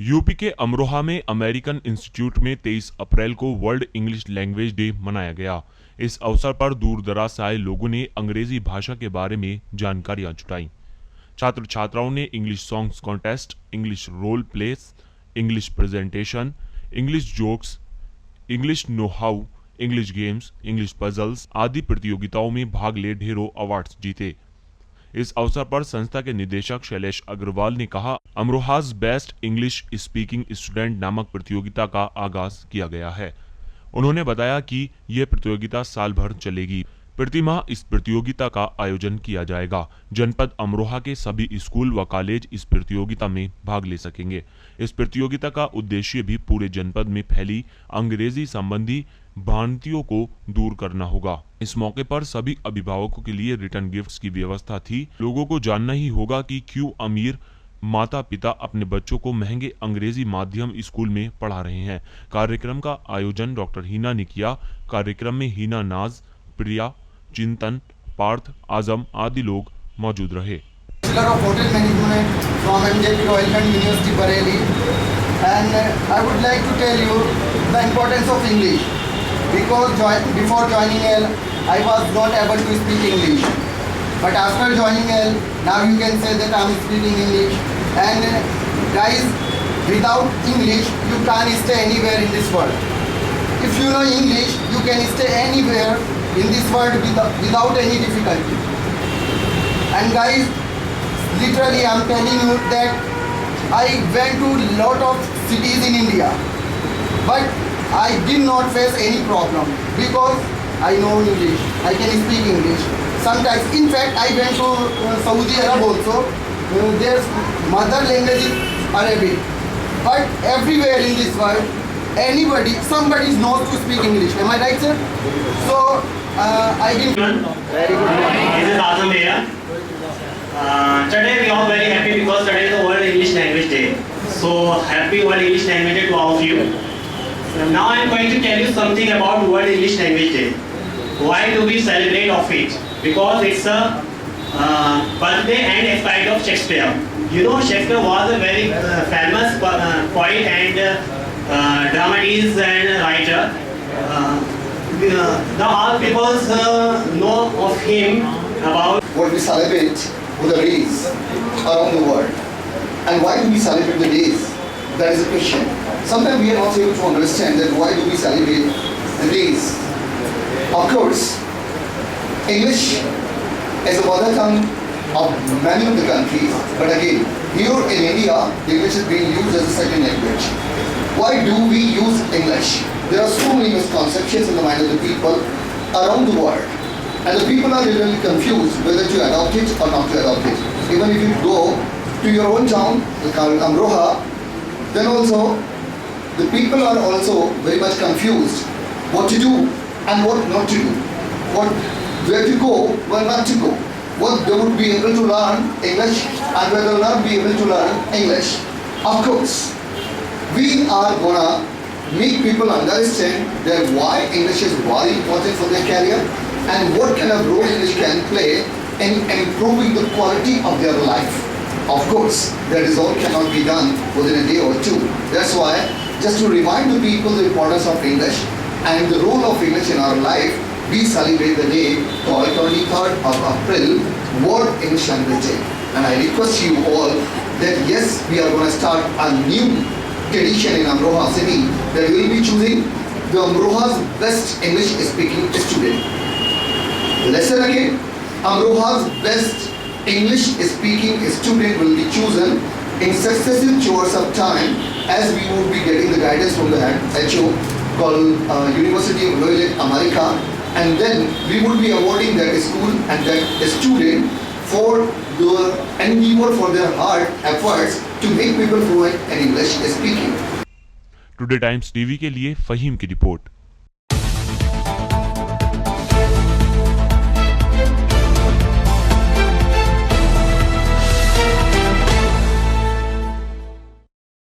UP के अमरोहा में American institute में 23 अप्रैल को वर्ल्ड इंग्लिश लैंग्वेज डे मनाया गया। इस अवसर पर दूर दराज से आए लोगों ने अंग्रेजी भाषा के बारे में जानकारियां जुटाई। छात्र छात्राओं ने English songs contest, English role plays, English presentation, English jokes, English know how, English games, English puzzles आदि प्रतियोगिताओं में भाग ले ढेरों अवार्ड्स जीते। इस अवसर पर संस्था के निदेशक शैलेश अग्रवाल ने कहा, अमरोहाज बेस्ट इंग्लिश स्पीकिंग स्टूडेंट नामक प्रतियोगिता का आगाज किया गया है। उन्होंने बताया कि यह प्रतियोगिता साल भर चलेगी। प्रतिमाह इस प्रतियोगिता का आयोजन किया जाएगा। जनपद अमरोहा के सभी स्कूल व कॉलेज इस प्रतियोगिता में भाग ले सकेंगे। इस प्रतियोगिता का उद्देश्य भी पूरे जनपद में फैली अंग्रेजी संबंधी भ्रांतियों को दूर करना होगा। इस मौके पर सभी अभिभावकों के लिए रिटर्न गिफ्ट्स की व्यवस्था थी। लोगों को जानना ही होगा कि क्यों अमीर माता पिता अपने बच्चों को महंगे अंग्रेजी माध्यम स्कूल में पढ़ा रहे हैं। कार्यक्रम का आयोजन डॉक्टर हिना ने किया। कार्यक्रम में हिना, नाज, प्रिया, चिंतन, पार्थ, आजम आदि लोग मौजूद रहे। Bachelor of Hotel Management from MJP Royal University Bareilly, and I would like to tell you the importance of English, because before joining L I was not able to speak English, but after joining L now you can say that I am speaking English. And guys, without English you can't stay anywhere in this world. If you know English you can stay anywhere in this world without any difficulty. And guys, literally I'm telling you that I went to lot of cities in India, but I did not face any problem because I know English, I can speak English. Sometimes, in fact, I went to Saudi Arab also. Their mother language is Arabic, but everywhere in this world, somebody knows to speak English. Am I right, sir? So I didn't. Very good morning. This is Azam here. Today we are very happy because today is the World English Language Day. So happy World English Language Day to all of you. Now I am going to tell you something about World English Language Day. Why do we celebrate of it? Because it's a birthday and expiry of Shakespeare. You know, Shakespeare was a very famous poet and dramatist and writer. The all people know of him about What we celebrate with the days around the world. And why do we celebrate the days? That is a question. Sometimes we are not able to understand that why do we celebrate the days. Of course, English is a mother tongue of many of the countries, but again, here in India, English is being used as a second language. Why do we use English? There are so many misconceptions in the mind of the people around the world. And the people are really confused whether to adopt it or not to adopt it. Even if you go to your own town, called Amroha, then also the people are also very much confused what to do and what not to do. Where to go, where not to go. What they would be able to learn English and where they will not be able to learn English. Of course, we are gonna make people understand that why English is very important for their career and what kind of role English can play in improving the quality of their life. Of course, that is all cannot be done within a day or two. That's why, just to remind the people the importance of English and the role of English in our life, we celebrate the day called 23rd of April, World English Language Day. And I request you all that yes, we are going to start a new tradition in Amroha city that we will be choosing the Amroha's best English speaking student. Listen again, Amroha's best English speaking student will be chosen in successive chores of time as we would be getting the guidance from the HO called University of Loyola America, and then we would be awarding that school and that student for their endeavor, for their hard efforts to make people fluent in English speaking. Today times TV के लिए फहीम की report.